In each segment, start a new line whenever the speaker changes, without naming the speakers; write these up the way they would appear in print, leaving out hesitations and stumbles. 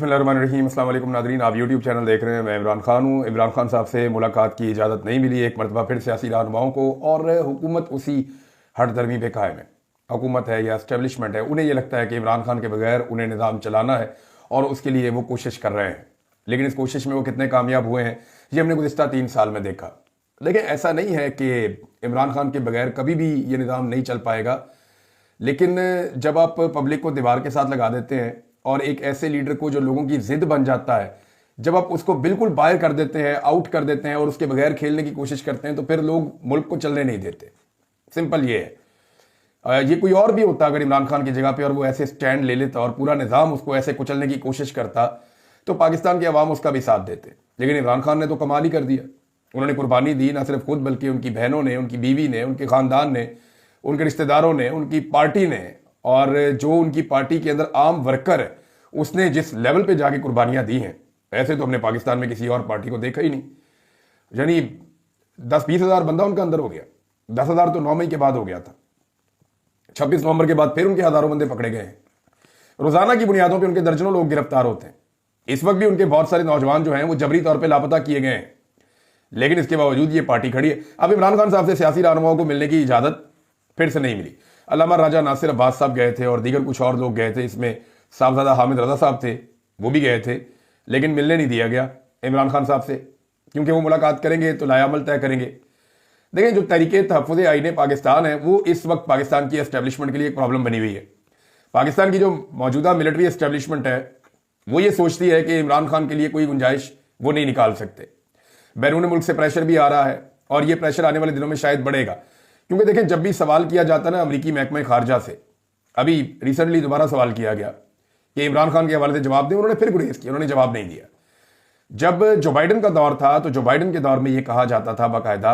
बिस्मिल्लाहिर्रहमानिर्रहीम। अस्सलाम वालेकुम नादरीन, आप यूट्यूब चैनल देख रहे हैं। मैं इमरान खान हूँ। इमरान खान साहब से मुलाकात की इजाज़त नहीं मिली एक मरतबा फिर सियासी रहनुमाओं को, और हुकूमत उसी हट धर्मी पे कायम है। हुकूमत है या इस्टेब्लिशमेंट है, उन्हें यह लगता है कि इमरान खान के बगैर उन्हें निज़ाम चलाना है और उसके लिए वो कोशिश कर रहे हैं। लेकिन इस कोशिश में वो कितने कामयाब हुए हैं ये हमने गुज़िस्ता 3 साल में देखा। लेकिन ऐसा नहीं है कि इमरान खान के बगैर कभी भी ये निज़ाम नहीं चल पाएगा। लेकिन जब आप पब्लिक को दीवार के साथ लगा देते हैं और एक ऐसे लीडर को जो लोगों की जिद बन जाता है, जब आप उसको बिल्कुल बाहर कर देते हैं, आउट कर देते हैं और उसके बगैर खेलने की कोशिश करते हैं, तो फिर लोग मुल्क को चलने नहीं देते। सिंपल ये है। ये कोई और भी होता अगर इमरान खान की जगह पे और वो ऐसे स्टैंड ले लेता और पूरा निज़ाम उसको ऐसे कुचलने की कोशिश करता, तो पाकिस्तान के अवाम उसका भी साथ देते। लेकिन इमरान खान ने तो कमाल ही कर दिया। उन्होंने कुर्बानी दी, ना सिर्फ खुद बल्कि उनकी बहनों ने, उनकी बीवी ने, उनके ख़ानदान ने, उनके रिश्तेदारों ने, उनकी पार्टी ने, और जो उनकी पार्टी के अंदर आम वर्कर है उसने जिस लेवल पे जाके कुर्बानियां दी हैं, ऐसे तो हमने पाकिस्तान में किसी और पार्टी को देखा ही नहीं। यानी 10-20 हज़ार बंदा उनका अंदर हो गया। 10,000 तो 9 मई के बाद हो गया था। 26 नवंबर के बाद फिर उनके हजारों बंदे पकड़े गए हैं। रोजाना की बुनियादों पर उनके दर्जनों लोग गिरफ्तार होते हैं। इस वक्त भी उनके बहुत सारे नौजवान जो हैं वो जबरी तौर पर लापता किए गए हैं। लेकिन इसके बावजूद ये पार्टी खड़ी है। अब इमरान खान साहब से सियासी रहनुमाओं को मिलने की इजाजत फिर से नहीं मिली। अल्लामा राजा नासिर अब्बास साहब गए थे और दीगर कुछ और लोग गए थे, इसमें साहबजादा हामिद रजा साहब थे, वो भी गए थे, लेकिन मिलने नहीं दिया गया इमरान खान साहब से, क्योंकि वो मुलाकात करेंगे तो लायामल तय करेंगे। देखिए, जो तहरीके तहफ़्फ़ुज़ आईन पाकिस्तान है वो इस वक्त पाकिस्तान की एस्टेब्लिशमेंट के लिए एक प्रॉब्लम बनी हुई है। पाकिस्तान की जो मौजूदा मिलिट्री एस्टेब्लिशमेंट है वो ये सोचती है कि इमरान खान के लिए कोई गुंजाइश वो नहीं निकाल सकते। बैरून मुल्क से प्रेशर भी आ रहा है और ये प्रेशर आने वाले दिनों में शायद बढ़ेगा, क्योंकि देखें, जब भी सवाल किया जाता है ना अमरीकी महकमा खारजा से, अभी रिसेंटली दोबारा सवाल किया गया कि इमरान खान के हवाले से जवाब दें, उन्होंने फिर गुरेज किया, उन्होंने जवाब नहीं दिया। जब जो बाइडन का दौर था तो जो बाइडन के दौर में यह कहा जाता था बाकायदा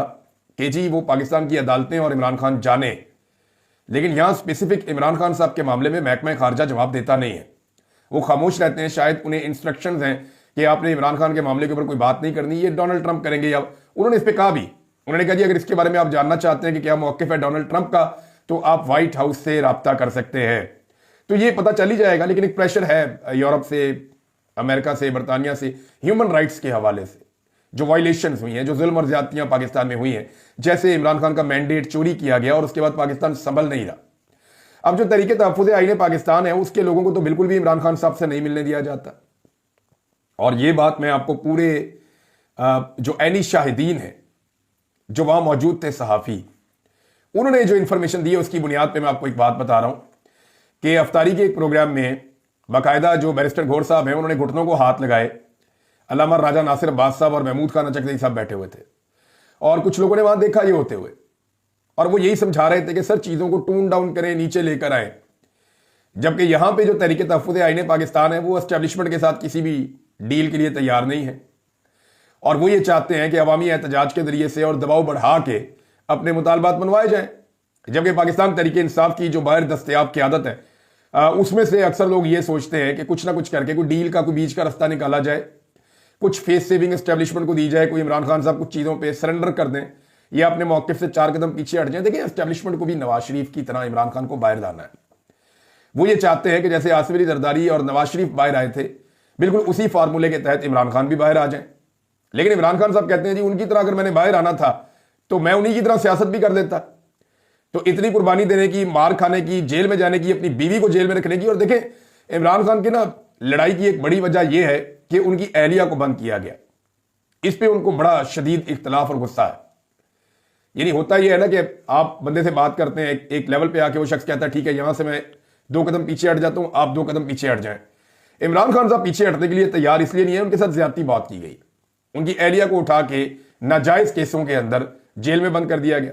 कि जी वो पाकिस्तान की अदालतें और इमरान खान जाने, लेकिन यहां स्पेसिफिक इमरान खान साहब के मामले में महकमा खारजा जवाब देता नहीं है। वो खामोश रहते हैं। शायद उन्हें इंस्ट्रक्शंस हैं कि आपने इमरान खान के मामले के ऊपर कोई बात नहीं करनी, ये डोनाल्ड ट्रंप करेंगे। या उन्होंने इस पर कहा भी, उन्होंने कहा जी अगर इसके बारे में आप जानना चाहते हैं कि क्या मौक़िफ़ है डोनाल्ड ट्रंप का, तो आप व्हाइट हाउस से राब्ता कर सकते हैं। तो ये पता चल ही जाएगा। लेकिन एक प्रेशर है यूरोप से, अमेरिका से, बरतानिया से, ह्यूमन राइट्स के हवाले से जो वायलेशंस हुई हैं, जो जुल्म और ज्यादतियां पाकिस्तान में हुई हैं, जैसे इमरान खान का मैंडेट चोरी किया गया और उसके बाद पाकिस्तान संभल नहीं रहा। अब जो तरीके तहफ़्फ़ुज़ आईन पाकिस्तान है उसके लोगों को तो बिल्कुल भी इमरान खान साहब से नहीं मिलने दिया जाता। और ये बात मैं आपको पूरे जो ऐनी शाहिदीन है, जो वहां मौजूद थे सहाफ़ी, उन्होंने जो इंफॉर्मेशन दी है उसकी बुनियाद पे मैं आपको एक बात बता रहा हूं कि अफ्तारी के एक प्रोग्राम में बाकायदा जो बैरिस्टर घोर साहब हैं उन्होंने घुटनों को हाथ लगाए। अल्लामा राजा नासिर अब्बास साहब और महमूद खान नचकज़ई साहब बैठे हुए थे और कुछ लोगों ने वहां देखा ये होते हुए, और वो यही समझा रहे थे कि सर चीज़ों को टून डाउन करें, नीचे लेकर आए। जबकि यहां पर जो तरीके तहफ़्फ़ुज़ आईन पाकिस्तान है वो एस्टेब्लिशमेंट के साथ किसी भी डील के लिए तैयार नहीं है, और वो ये चाहते हैं कि अवामी एहतजाज के जरिए से और दबाव बढ़ा के अपने मुतालबात मनवाए जाएं। जबकि पाकिस्तान तहरीक इंसाफ की जो बाहर दस्तयाब क़यादत है उसमें से अक्सर लोग ये सोचते हैं कि कुछ ना कुछ करके कोई डील का, कोई बीच का रास्ता निकाला जाए, कुछ फेस सेविंग एस्टेब्लिशमेंट को दी जाए, कोई इमरान खान साहब कुछ चीज़ों पर सरेंडर कर दें या अपने मौक़िफ़ से 4 कदम पीछे हट जाए। देखिए, एस्टेब्लिशमेंट को भी नवाज शरीफ की तरह इमरान खान को बाहर लाना है। वो ये चाहते हैं कि जैसे आसिफ अली जरदारी और नवाज शरीफ बाहर आए थे, बिल्कुल उसी फार्मूले के तहत इमरान खान भी बाहर आ जाए। लेकिन इमरान खान साहब कहते हैं जी उनकी तरह अगर मैंने बाहर आना था तो मैं उन्हीं की तरह सियासत भी कर देता। तो इतनी कुर्बानी देने की, मार खाने की, जेल में जाने की, अपनी बीवी को जेल में रखने की। और देखें, इमरान खान की ना लड़ाई की एक बड़ी वजह यह है कि उनकी अहलिया को बंद किया गया। इस पर उनको बड़ा शदीद इख्तलाफ और गुस्सा है। यानी होता यह है ना कि आप बंदे से बात करते हैं, एक लेवल पे आके वो शख्स कहता है ठीक है यहां से मैं 2 कदम पीछे हट जाता हूं, आप 2 कदम पीछे हट जाएं। इमरान खान साहब पीछे हटने के लिए तैयार इसलिए नहीं है, उनके साथ ज्यादती बात की गई। उनकी अहलिया को उठा के नाजायज केसों के अंदर जेल में बंद कर दिया गया।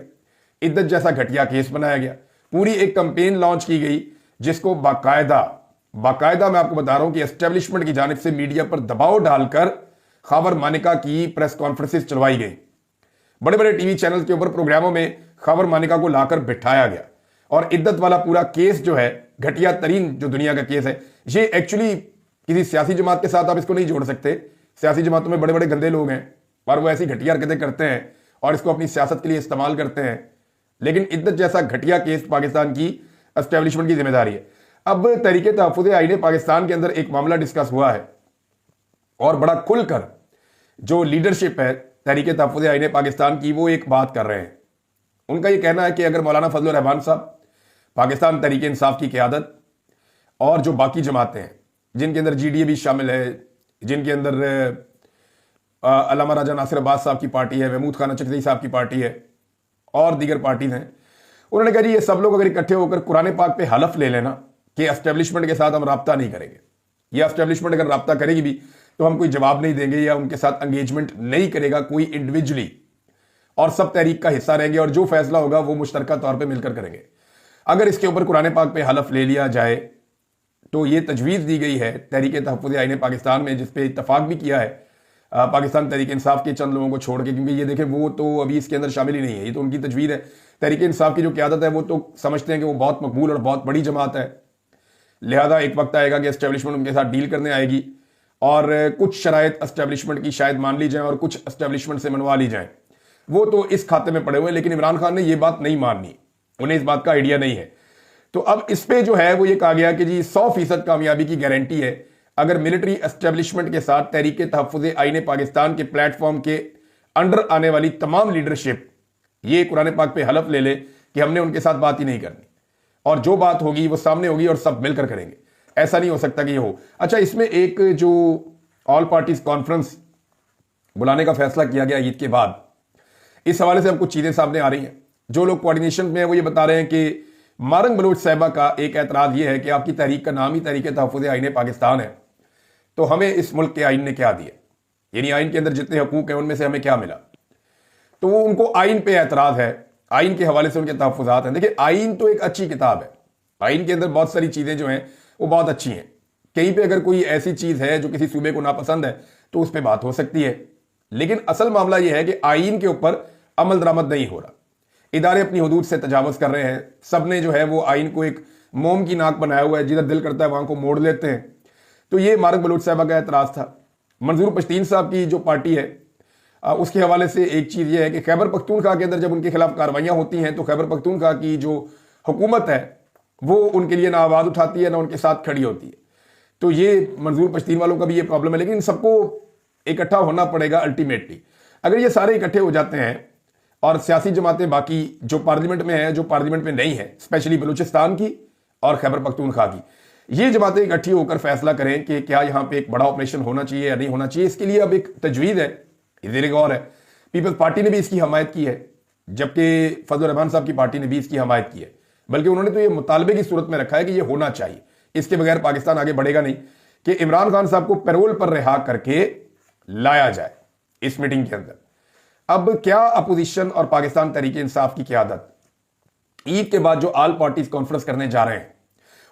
इद्दत जैसा घटिया केस बनाया गया। पूरी एक कैंपेन लॉन्च की गई जिसको बाकायदा मैं आपको बता रहा हूं कि एस्टेब्लिशमेंट की जानिब से मीडिया पर दबाव डालकर खबर मानिका की प्रेस कॉन्फ्रेंसेस चलवाई गई। बड़े बड़े टीवी चैनल के ऊपर प्रोग्रामों में खबर मानिका को लाकर बिठाया गया। और इद्दत वाला पूरा केस जो है, घटिया तरीन जो दुनिया का केस है, ये एक्चुअली किसी सियासी जमात के साथ आप इसको नहीं जोड़ सकते। सियासी जमातों में बड़े बड़े गंदे लोग हैं और वो ऐसी घटिया हरकतें करते हैं और इसको अपनी सियासत के लिए इस्तेमाल करते हैं। लेकिन इद्दत जैसा घटिया केस पाकिस्तान की एस्टेब्लिशमेंट की जिम्मेदारी है। अब तरीके तहफ़्फ़ुज़ आईन पाकिस्तान के अंदर एक मामला डिस्कस हुआ है और बड़ा खुलकर जो लीडरशिप है तहरीक तहफ़्फ़ुज़ आईन पाकिस्तान की, वो एक बात कर रहे हैं। उनका ये कहना है कि अगर मौलाना फजल रहमान साहब, पाकिस्तान तहरीक इंसाफ की क़यादत और जो बाकी जमातें हैं जिनके अंदर GDA भी शामिल है, जिनके अंदर अल्लामा राजा नासिर अब्बास साहब की पार्टी है, महमूद खान चकज़ई साहब की पार्टी है और दीगर पार्टीज हैं, उन्होंने कहा जी ये सब लोग अगर इकट्ठे होकर कुरान पाक पे हलफ ले लेना कि एस्टेब्लिशमेंट के साथ हम रब्ता नहीं करेंगे, या एस्टेब्लिशमेंट अगर रब्ता करेगी भी तो हम कोई जवाब नहीं देंगे या उनके साथ एंगेजमेंट नहीं करेगा कोई इंडिविजुअली, और सब तहरीक का हिस्सा रहेंगे और जो फैसला होगा वो मुश्तरका तौर पर मिलकर करेंगे। अगर इसके ऊपर कुरान पाक पे हलफ ले लिया जाए तो ये तजवीज़ दी गई है तहरीक तहफ़्फ़ुज़ आईन पाकिस्तान में, जिसपे इत्तफाक भी किया है पाकिस्तान तहरीक इंसाफ के चंद लोगों को छोड़ के, क्योंकि ये देखें वो तो अभी इसके अंदर शामिल ही नहीं है, ये तो उनकी तजवीज़ है। तहरीक इंसाफ की जो क़यादत है वो तो समझते हैं कि वो बहुत मकबूल और बहुत बड़ी जमात है, लिहाजा एक वक्त आएगा कि एस्टेब्लिशमेंट उनके साथ डील करने आएगी और कुछ शराइत एस्टेब्लिशमेंट की शायद मान ली जाए और कुछ एस्टेब्लिशमेंट से मनवा ली जाए, वो तो इस खाते में पड़े हुए हैं। लेकिन इमरान खान ने ये बात नहीं माननी, उन्हें इस बात का आइडिया नहीं है। तो अब इस पे जो है वो ये कहा गया कि जी 100% कामयाबी की गारंटी है अगर मिलिट्री एस्टेब्लिशमेंट के साथ तहरीक तहफ़्फ़ुज़ आईन पाकिस्तान के प्लेटफॉर्म के अंडर आने वाली तमाम लीडरशिप ये कुरान पाक पे हलफ ले ले कि हमने उनके साथ बात ही नहीं करनी और जो बात होगी वो सामने होगी और सब मिलकर करेंगे। ऐसा नहीं हो सकता कि ये हो। अच्छा, इसमें एक जो ऑल पार्टीज कॉन्फ्रेंस बुलाने का फैसला किया गया ईद के बाद, इस हवाले से अब कुछ चीजें सामने आ रही हैं। जो लोग कोऑर्डिनेशन में हैं वो ये बता रहे हैं कि मारंग बलोच साहिबा का एक एतराज ये है कि आपकी तहरीक का नाम ही तहरीक तहफ़्फ़ुज़ आईन पाकिस्तान है, तो हमें इस मुल्क के आइन ने क्या दिया, यानी आइन के अंदर जितने हकूक हैं उनमें से हमें क्या मिला। तो वो उनको आइन पे एतराज है, आइन के हवाले से उनके तहफ़्फ़ुज़ात हैं। देखिए, आइन तो एक अच्छी किताब है, आइन के अंदर बहुत सारी चीज़ें जो हैं वो बहुत अच्छी हैं। कहीं पे अगर कोई ऐसी चीज़ है जो किसी सूबे को नापसंद है तो उस पर बात हो सकती है, लेकिन असल मामला यह है कि आइन के ऊपर अमल दरामद नहीं हो रहा, इदारे अपनी हदूद से तजावज़ कर रहे हैं। सब ने जो है वो आइन को एक मोम की नाक बनाया हुआ है, जिधर दिल करता है वहां को मोड़ लेते हैं। तो ये मारंग बलोच साहबा का एतराज़ था। मंजूर पश्तीन साहब की जो पार्टी है उसके हवाले से एक चीज़ ये है कि खैबर पख्तूनख्वा के अंदर जब उनके खिलाफ कार्रवाइयाँ होती हैं तो खैबर पख्तूनख्वा की जो हुकूमत है वो उनके लिए ना आवाज़ उठाती है ना उनके साथ खड़ी होती है। तो ये मंजूर पश्तीन वालों का भी ये प्रॉब्लम है, लेकिन इन सबको इकट्ठा होना पड़ेगा अल्टीमेटली। अगर ये सारे इकट्ठे हो जाते हैं और सियासी जमातें बाकी जो पार्लियामेंट में है, जो पार्लियामेंट में नहीं है, स्पेशली बलूचिस्तान की और खैबर पख्तूनख्वा की, ये जमातें इकट्ठी होकर फैसला करें कि क्या यहाँ पे एक बड़ा ऑपरेशन होना चाहिए या नहीं होना चाहिए। इसके लिए अब एक तजवीज़ है, ज़ेर गौर है। पीपल्स पार्टी ने भी इसकी हमायत की है, जबकि फजल रहमान साहब की पार्टी ने भी इसकी हमायत की है, बल्कि उन्होंने तो ये मुतालबे की सूरत में रखा है कि ये होना चाहिए, इसके बगैर पाकिस्तान आगे बढ़ेगा नहीं, कि इमरान खान साहब को पैरोल पर रिहा करके लाया जाए इस मीटिंग के अंदर। अब क्या अपोजिशन और पाकिस्तान तहरीक इंसाफ की क़यादत ईद के बाद जो ऑल पार्टीज कॉन्फ्रेंस करने जा रहे हैं,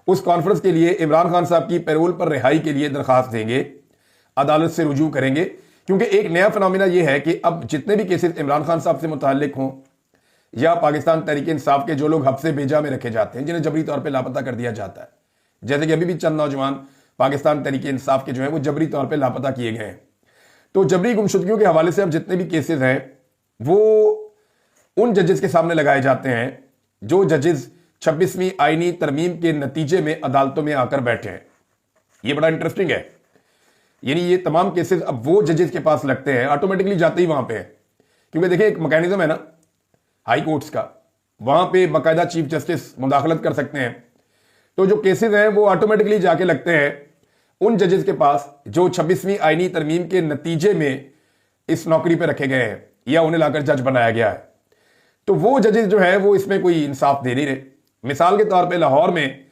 उस कॉन्फ्रेंस के लिए इमरान खान साहब की पैरोल पर रिहाई के लिए दरखास्त देंगे, अदालत से रुजू करेंगे। क्योंकि एक नया फिनोमिना यह है कि अब जितने भी केसेस इमरान खान साहब से मुताल्लिक हों या पाकिस्तान तहरीक इंसाफ के जो लोग हफ्से बेजा में रखे जाते हैं, जिन्हें जबरी तौर पर लापता कर दिया जाता है, जैसे कि अभी भी चंद नौजवान पाकिस्तान तहरीक इंसाफ के जो है वो जबरी तौर पर लापता किए गए हैं, तो जबरी गुमशुदगियों के हवाले से अब जितने भी केसेस हैं वो उन जजेस के सामने लगाए जाते हैं जो जजेस 26वीं आईनी तरमीम के नतीजे में अदालतों में आकर बैठे हैं। ये बड़ा इंटरेस्टिंग है, यानी ये तमाम केसेस अब वो जजेस के पास लगते हैं, ऑटोमेटिकली जाते ही वहां पे है। क्योंकि देखिए एक मैकेनिज्म है ना हाई कोर्ट्स का, वहां पे बाकायदा चीफ जस्टिस मुदाखलत कर सकते हैं, तो जो केसेस हैं वो ऑटोमेटिकली जाके लगते हैं उन जजेस के पास जो 26वीं आईनी तरमीम के नतीजे में इस नौकरी पे रखे गए हैं या उन्हें लाकर जज बनाया गया है। तो वो जजेस जो है वो इसमें कोई इंसाफ दे नहीं रहे। मिसाल के तौर पे लाहौर में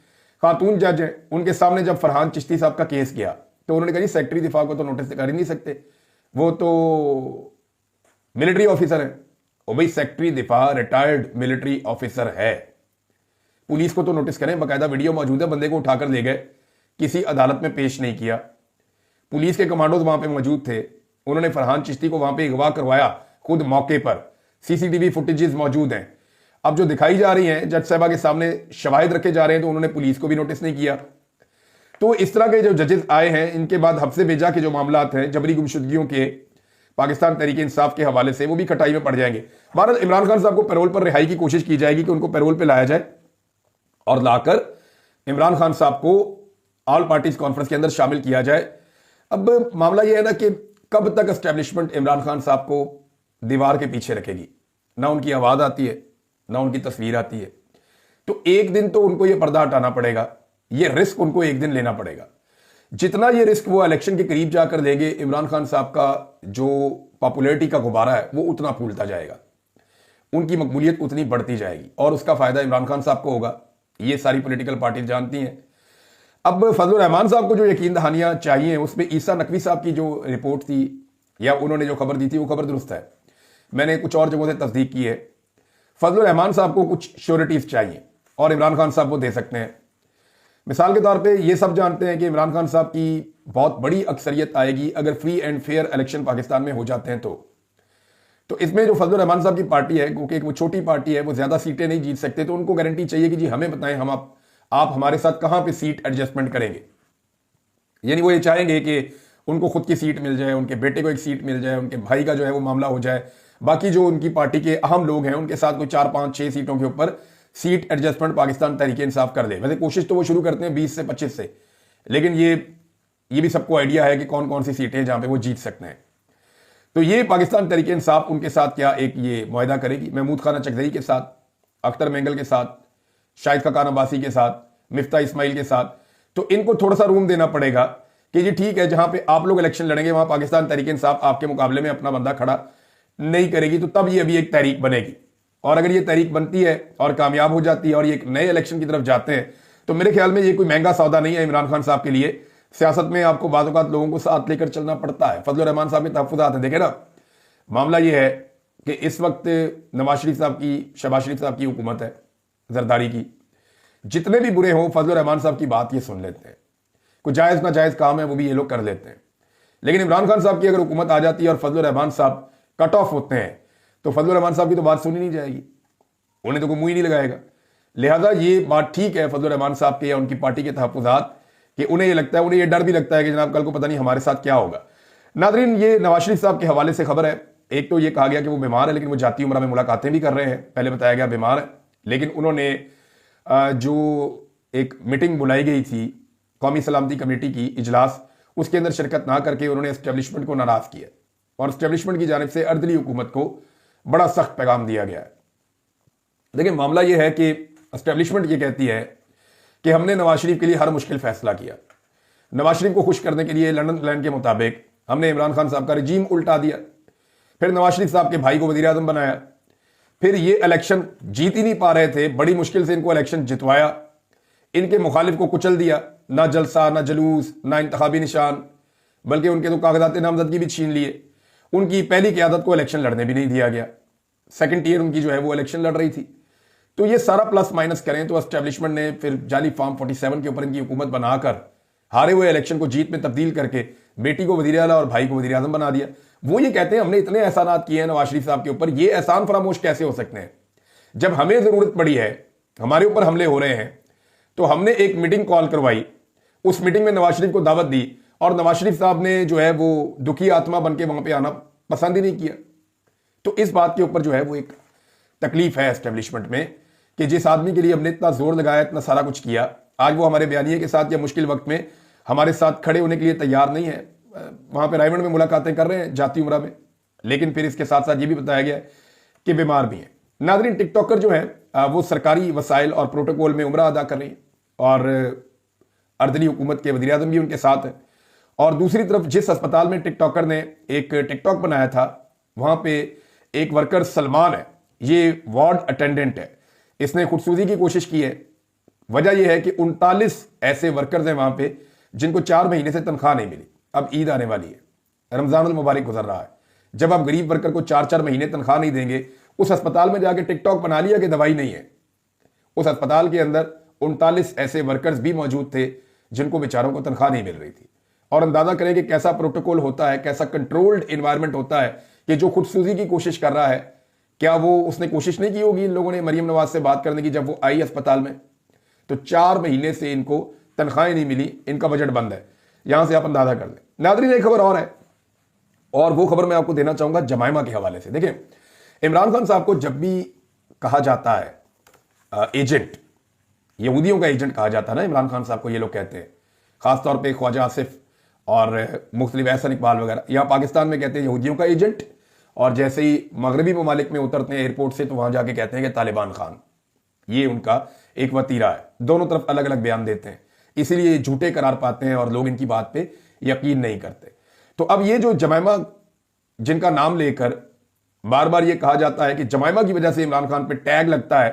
खातून जज है, उनके सामने जब फरहान चिश्ती साहब का केस गया तो उन्होंने कहा जी सेक्रेटरी दिफा को तो नोटिस कर ही नहीं सकते, वो तो मिलिट्री ऑफिसर है। ओ भाई, सेक्रेटरी दिफा रिटायर्ड मिलिट्री ऑफिसर है, पुलिस को तो नोटिस करें, बाकायदा वीडियो मौजूद है, बंदे को उठाकर ले गए, किसी अदालत में पेश नहीं किया, पुलिस के कमांडोज वहां पे मौजूद थे, उन्होंने फरहान चिश्ती को वहां पे अगवा करवाया खुद मौके पर, सीसीटीवी फुटेजेस मौजूद हैं। अब जो दिखाई जा रही हैं जज साहबा के सामने शवाहिद रखे जा रहे हैं, तो उन्होंने पुलिस को भी नोटिस नहीं किया। तो इस तरह के जो जजेस आए हैं, इनके बाद हफ्से बेजा के जो मामलात हैं जबरी गुमशुदगियों के पाकिस्तान तहरीक इंसाफ के हवाले से, वो भी खटाई में पड़ जाएंगे। भारत इमरान खान साहब को पैरोल पर रिहाई की कोशिश की जाएगी कि उनको पैरोल पर लाया जाए और लाकर इमरान खान साहब को ऑल पार्टीज कॉन्फ्रेंस के अंदर शामिल किया जाए। अब मामला यह है ना कि कब तक एस्टेब्लिशमेंट इमरान खान साहब को दीवार के पीछे रखेगी। ना उनकी आवाज आती है, ना उनकी तस्वीर आती है। तो एक दिन तो उनको यह पर्दा हटाना पड़ेगा, यह रिस्क उनको एक दिन लेना पड़ेगा। जितना ये रिस्क वो इलेक्शन के करीब जाकर लेंगे, इमरान खान साहब का जो पॉपुलैरिटी का गुब्बारा है वो उतना फूलता जाएगा, उनकी मकबूलियत उतनी बढ़ती जाएगी और उसका फायदा इमरान खान साहब को होगा। ये सारी पॉलिटिकल पार्टी जानती हैं। अब फजलुर रहमान साहब को जो यकीन दहानियां चाहिए, उसमें ईसा नकवी साहब की जो रिपोर्ट थी या उन्होंने जो खबर दी थी वो खबर दुरुस्त है। मैंने कुछ और जगहों से तस्दीक की है। फजलुर रहमान साहब को कुछ श्योरिटीज चाहिए और इमरान खान साहब वो दे सकते हैं। मिसाल के तौर पे ये सब जानते हैं कि इमरान खान साहब की बहुत बड़ी अक्सरियत आएगी अगर free and fair election Pakistan में हो जाते हैं। तो इसमें जो फजलुर रहमान साहब की पार्टी है, क्योंकि वो छोटी पार्टी है, वो ज्यादा सीटें नहीं जीत सकते, तो उनको गारंटी चाहिए कि जी हमें बताएं, हम आप हमारे साथ कहां पे सीट एडजस्टमेंट करेंगे। यानी वो ये चाहेंगे कि उनको खुद की सीट मिल जाए, उनके बेटे को एक सीट मिल जाए, उनके भाई का जो है वो मामला हो जाए, बाकी जो उनकी पार्टी के अहम लोग हैं उनके साथ कोई 4, 5, 6 सीटों के ऊपर सीट एडजस्टमेंट पाकिस्तान तहरीके इंसाफ कर दे। वैसे कोशिश तो वो शुरू करते हैं 20 से 25 से, लेकिन ये भी सबको आइडिया है कि कौन कौन सी सीटें जहां पे वो जीत सकते हैं। तो ये पाकिस्तान तहरीके इंसाफ उनके साथ क्या एक ये मुआहदा करेगी, महमूद खान चकधरी के साथ, अख्तर मेंगल के साथ, शाहिद खकान अब्बासी के साथ, मिफ्ता इस्माइल के साथ। तो इनको थोड़ा सा रूम देना पड़ेगा कि जी ठीक है, जहां पे आप लोग इलेक्शन लड़ेंगे वहां पाकिस्तान तहरीके इंसाफ आपके मुकाबले में अपना बंदा खड़ा नहीं करेगी। तो तब ये अभी एक तहरीक बनेगी, और अगर ये तहरीक बनती है और कामयाब हो जाती है और ये एक नए इलेक्शन की तरफ जाते हैं, तो मेरे ख्याल में ये कोई महंगा सौदा नहीं है इमरान खान साहब के लिए। सियासत में आपको बाद औक़ात लोगों को साथ लेकर चलना पड़ता है। फजलुर रहमान साहब के तहफ़्फ़ुज़ात हैं। देखें ना, मामला ये है कि इस वक्त नवाज शरीफ साहब की, शहबाज शरीफ साहब की हुकूमत है, जरदारी की। जितने भी बुरे हों, फजलुर रहमान साहब की बात ये सुन लेते हैं। कुछ जायज़ ना जायज़ काम है वो भी ये लोग कर लेते हैं। लेकिन इमरान खान साहब की अगर हुकूमत आ जाती है और फजलुर रहमान साहब कट ऑफ होते हैं, तो फजलुर रहमान साहब की तो बात सुनी नहीं जाएगी, उन्हें तो कोई मुंह ही नहीं लगाएगा। लिहाजा ये बात ठीक है फजलुर रहमान साहब के या उनकी पार्टी के तहफ़्फ़ुज़ात कि उन्हें ये लगता है, उन्हें ये डर भी लगता है कि जनाब कल को पता नहीं हमारे साथ क्या होगा। नाज़रीन, ये नवाज शरीफ साहब के हवाले से खबर है। एक तो ये कहा गया कि वो बीमार है, लेकिन वो जाती उम्रा में मुलाकातें भी कर रहे हैं। पहले बताया गया बीमार है, लेकिन उन्होंने जो एक मीटिंग बुलाई गई थी कौमी सलामती कमेटी की इजलास, उसके अंदर शिरकत ना करके उन्होंने एस्टेब्लिशमेंट को नाराज किया और एस्टेब्लिशमेंट की जानिब से अर्दली हुकूमत को बड़ा सख्त पैगाम दिया गया है। देखिए, मामला यह है कि एस्टेब्लिशमेंट ये कहती है कि हमने नवाज शरीफ के लिए हर मुश्किल फैसला किया। नवाज शरीफ को खुश करने के लिए लंदन प्लान के मुताबिक हमने इमरान खान साहब का रजीम उल्टा दिया, फिर नवाज शरीफ साहब के भाई को वज़ीर आज़म बनाया, फिर ये इलेक्शन जीत ही नहीं पा रहे थे, बड़ी मुश्किल से इनको इलेक्शन जितवाया, इनके मुखालिफ को कुचल दिया, ना जलसा, ना जलूस, ना इंतखाबी निशान, बल्कि उनके तो कागजात नामजदगी भी छीन लिए। उनकी पहली क़यादत को इलेक्शन लड़ने भी नहीं दिया गया, सेकंड ईयर उनकी जो है वो इलेक्शन लड़ रही थी। तो ये सारा प्लस माइनस करें तो एस्टेब्लिशमेंट ने फिर जाली फॉर्म 47 के ऊपर इनकी हुकूमत बनाकर हारे हुए इलेक्शन को जीत में तब्दील करके बेटी को वज़ीर आला और भाई को वज़ीर आज़म बना दिया। वो ये कहते हैं हमने इतने एहसानात किए हैं नवाज शरीफ साहब के ऊपर, ये एहसान फरामोश कैसे हो सकते हैं? जब हमें ज़रूरत पड़ी है, हमारे ऊपर हमले हो रहे हैं, तो हमने एक मीटिंग कॉल करवाई, उस मीटिंग में नवाज शरीफ को दावत दी और नवाज शरीफ साहब ने जो है वो दुखी आत्मा बन के वहां पर आना पसंद ही नहीं किया। तो इस बात के ऊपर जो है वो एक तकलीफ है एस्टेब्लिशमेंट में कि जिस आदमी के लिए हमने इतना जोर लगाया, इतना सारा कुछ किया, आज वो हमारे बयानिए के साथ या मुश्किल वक्त में हमारे साथ खड़े होने के लिए तैयार नहीं है। वहां पे रायमंड में मुलाकातें कर रहे हैं जाती उम्रा में, लेकिन फिर इसके साथ साथ ये भी बताया गया कि बीमार भी हैं। नाज़रीन, टिकटॉकर जो है वो सरकारी वसाइल और प्रोटोकॉल में उम्रा अदा कर रही हैं और अर्दली हुकूमत के वज़ीर आज़म भी उनके साथ हैं। और दूसरी तरफ जिस अस्पताल में टिकटॉकर ने एक टिकटॉक बनाया था, वहां पे एक वर्कर सलमान है, ये वार्ड अटेंडेंट है, इसने खुदसूजी की कोशिश की है। वजह यह है कि 39 ऐसे वर्कर्स हैं वहां पे जिनको 4 महीने से तनख्वाह नहीं मिली। अब ईद आने वाली है, रमजानुल मुबारक गुजर रहा है, जब आप गरीब वर्कर को 4-4 महीने तनख्वाह नहीं देंगे, उस अस्पताल में जाके टिकटॉक बना लिया कि दवाई नहीं है। उस अस्पताल के अंदर 39 ऐसे वर्कर्स भी मौजूद थे जिनको बेचारों को तनख्वाह नहीं मिल रही थी। और अंदाजा करें कि कैसा प्रोटोकॉल होता है, कैसा कंट्रोल्ड एनवायरनमेंट होता है कि जो खुदसूजी की कोशिश कर रहा है, क्या वो उसने कोशिश नहीं की होगी इन लोगों ने मरियम नवाज से बात करने की जब वो आई अस्पताल में? तो 4 महीने से इनको तनख्वाहें नहीं मिली, इनका बजट बंद है। यहां से आप अंदाजा कर लें। नाज़रीन, एक खबर और है, और वो खबर मैं आपको देना चाहूंगा जमाइमा के हवाले से। देखिए, इमरान खान साहब को जब भी कहा जाता है एजेंट, यहूदियों का एजेंट कहा जाता है ना इमरान खान साहब को, ये लोग कहते हैं, खासतौर पर ख्वाजा आसिफ और मुख्तलिफ एहसन इकबाल वगैरह। यहाँ पाकिस्तान में कहते हैं यहूदियों का एजेंट, और जैसे ही मगरबी ममालिक में उतरते हैं एयरपोर्ट से तो वहां जाके कहते हैं कि तालिबान खान। ये उनका एक वतीरा है, दोनों तरफ अलग अलग बयान देते हैं, इसीलिए झूठे करार पाते हैं और लोग इनकी बात पे यकीन नहीं करते। तो अब ये जो जमैमा जिनका नाम लेकर बार बार ये कहा जाता है कि जमैमा की वजह से इमरान खान पे टैग लगता है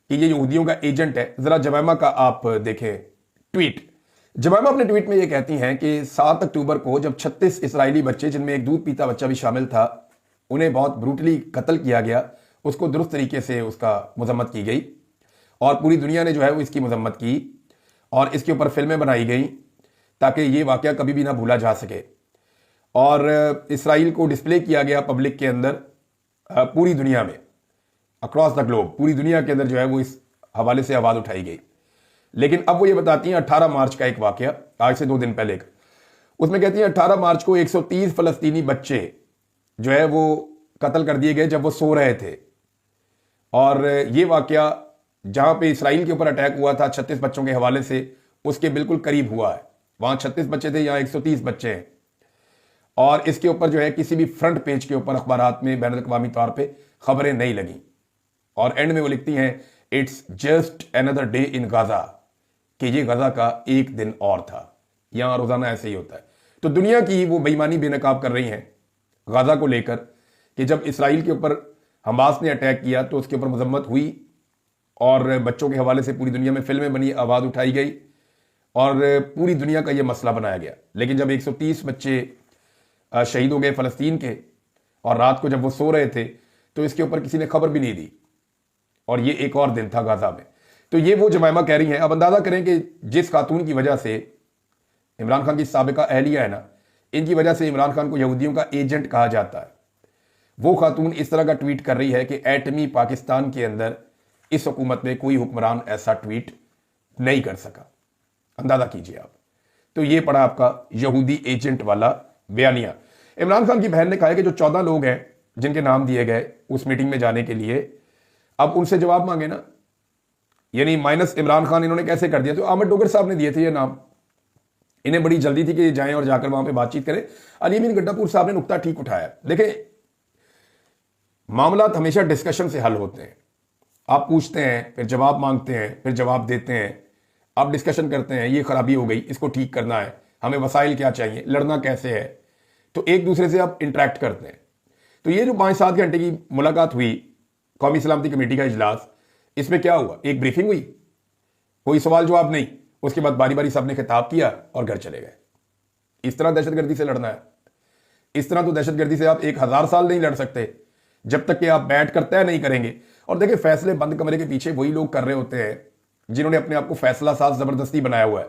कि ये यहूदियों का एजेंट है, जरा जमैमा का आप देखें ट्वीट। जमैमा अपने ट्वीट में ये कहती हैं कि 7 अक्टूबर को जब 36 इसराइली बच्चे, जिनमें एक दूध पीता बच्चा भी शामिल था, उन्हें बहुत ब्रूटली कत्ल किया गया, उसको दुरुस्त तरीके से उसका मजम्मत की गई और पूरी दुनिया ने जो है वो इसकी मजम्मत की और इसके ऊपर फिल्में बनाई गई ताकि ये वाकया कभी भी ना भूला जा सके। और इसराइल को डिस्प्ले किया गया पब्लिक के अंदर, पूरी दुनिया में, अक्रॉस द ग्लोब, पूरी दुनिया के अंदर जो है वो इस हवाले से आवाज़ उठाई गई। लेकिन अब वो ये बताती हैं 18 मार्च का एक वाकया, आज से 2 दिन पहले का, उसमें कहती हैं 18 मार्च को 130 फलस्तीनी बच्चे जो है वो कत्ल कर दिए गए जब वो सो रहे थे। और ये वाकया जहां पे इसराइल के ऊपर अटैक हुआ था 36 बच्चों के हवाले से, उसके बिल्कुल करीब हुआ है। वहां 36 बच्चे थे, यहां 130 बच्चे हैं। और इसके ऊपर जो है किसी भी फ्रंट पेज के ऊपर अखबारात में बैनुल अक़वामी तौर पे खबरें नहीं लगी। और एंड में वो लिखती हैं it's just another day in Gaza, कि ये गाजा का एक दिन और था। यहां रोजाना ऐसे ही होता है। तो दुनिया की वो बेईमानी बेनकाब कर रही हैं गाजा को लेकर कि जब इसराइल के ऊपर हमास ने अटैक किया तो उसके ऊपर मजम्मत हुई और बच्चों के हवाले से पूरी दुनिया में फिल्में बनी, आवाज उठाई गई और पूरी दुनिया का यह मसला बनाया गया। लेकिन जब 130 बच्चे शहीद हो गए फलस्तीन के और रात को जब वो सो रहे थे तो इसके ऊपर किसी ने खबर भी नहीं दी, और ये एक और दिन था गाजा में। तो ये वो जमैमा कह रही हैं। अब अंदाजा करें कि जिस खातून की वजह से इमरान खान की साबिका अहलिया है ना, इनकी वजह से इमरान खान को यहूदियों का एजेंट कहा जाता है, वो खातून इस तरह का ट्वीट कर रही है कि एटमी पाकिस्तान के अंदर इस हुकूमत में कोई हुक्मरान ऐसा ट्वीट नहीं कर सका। अंदाजा कीजिए आप। तो ये पड़ा आपका यहूदी एजेंट वाला बयानिया। इमरान खान की बहन ने कहा है कि जो 14 लोग हैं जिनके नाम दिए गए उस मीटिंग में जाने के लिए, अब उनसे जवाब मांगे ना, यानी माइनस इमरान खान इन्होंने कैसे कर दिया। तो अहमद डोगर साहब ने दिए थे ये नाम, इन्हें बड़ी जल्दी थी कि जाएं और जाकर वहां पे बातचीत करें। अली अमीन गड्ढापुर साहब ने नुकता ठीक उठाया। देखिए, मामला हमेशा डिस्कशन से हल होते हैं। आप पूछते हैं, फिर जवाब मांगते हैं, फिर जवाब देते हैं, आप डिस्कशन करते हैं, ये खराबी हो गई, इसको ठीक करना है, हमें वसाइल क्या चाहिए, लड़ना कैसे है, तो एक दूसरे से आप इंटरेक्ट करते हैं। तो ये जो 5-7 घंटे की मुलाकात हुई, कौमी सलामती कमेटी का इजलास, इसमें क्या हुआ? एक ब्रीफिंग हुई, कोई सवाल जवाब नहीं, उसके बाद बारी बारी सबने खिताब किया और घर चले गए। इस तरह दहशतगर्दी से लड़ना है? इस तरह तो दहशतगर्दी से आप 1000 साल नहीं लड़ सकते जब तक कि आप बैठ कर तय नहीं करेंगे। और देखिए, फैसले बंद कमरे के पीछे वही लोग कर रहे होते हैं जिन्होंने अपने आप को फैसला साज जबरदस्ती बनाया हुआ है।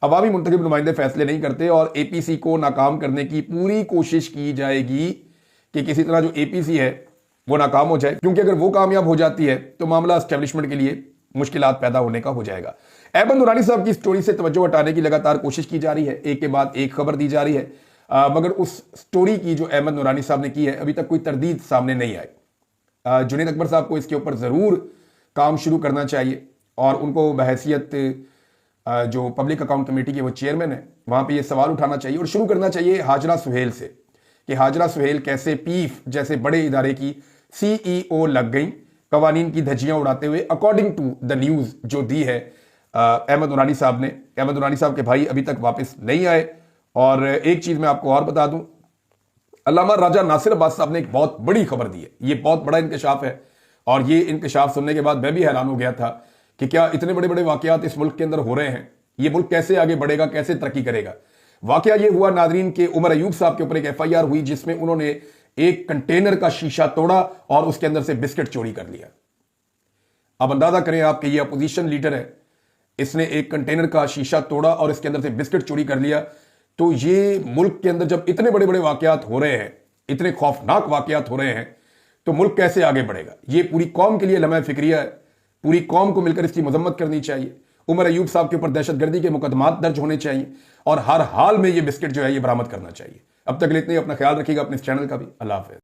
अवामी मुंतखब नुमाइंदे फैसले नहीं करते और एपीसी को नाकाम करने की पूरी कोशिश की जाएगी कि किसी तरह जो एपीसी है वो नाकाम हो जाए, क्योंकि अगर वो कामयाब हो जाती है तो मामला एस्टेब्लिशमेंट के लिए मुश्किलात पैदा होने का हो जाएगा। अहमद नूरानी साहब की स्टोरी से तवज्जो हटाने की लगातार कोशिश की जा रही है, एक के बाद एक खबर दी जा रही है, मगर उस स्टोरी की जो अहमद नूरानी साहब ने की है अभी तक कोई तरदीद सामने नहीं आई। जुनैद अकबर साहब को इसके ऊपर ज़रूर काम शुरू करना चाहिए और उनको बहैसियत जो पब्लिक अकाउंट कमेटी के वो चेयरमैन है, वहाँ पे ये सवाल उठाना चाहिए और शुरू करना चाहिए हाजरा सुहेल से कि हाजरा सुहेल कैसे पीफ जैसे बड़े इदारे की सीईओ लग गई कवानीन की धज्जियां उड़ाते हुए, अकॉर्डिंग टू द न्यूज़ जो दी है अहमद नूरानी साहब ने। अहमद नूरानी साहब के भाई अभी तक वापस नहीं आए। और एक चीज़ मैं आपको और बता दूं, अल्लामा राजा नासिर अब्बास साहब ने एक बहुत बड़ी खबर दी है। ये बहुत बड़ा इंकशाफ है और ये इंकशाफ सुनने के बाद मैं भी हैरान हो गया था कि क्या इतने बड़े बड़े वाकयात इस मुल्क के अंदर हो रहे हैं, ये मुल्क कैसे आगे बढ़ेगा, कैसे तरक्की करेगा। वाकया ये हुआ नादरीन के उमर अयूब साहब के ऊपर एक एफआईआर हुई जिसमें उन्होंने एक कंटेनर का शीशा तोड़ा और उसके अंदर से बिस्किट चोरी कर लिया। अब अंदाजा करें आप कि ये अपोजिशन लीडर है, इसने एक कंटेनर का शीशा तोड़ा और इसके अंदर से बिस्किट चोरी कर लिया। तो ये मुल्क के अंदर जब इतने बड़े बड़े वाकयात हो रहे हैं, इतने खौफनाक वाकयात हो रहे हैं, तो मुल्क कैसे आगे बढ़ेगा। ये पूरी कौम के लिए लम्हा फिक्रिया है, पूरी कौम को मिलकर इसकी मजम्मत करनी चाहिए। उमर अयूब साहब के ऊपर दहशतगर्दी के मुकदमात दर्ज होने चाहिए और हर हाल में ये बिस्किट जो है ये बरामद करना चाहिए। अब तक के लिए इतना ही। अपना ख्याल रखिएगा, अपने इस चैनल का भी। अल्लाह हाफ़िज़।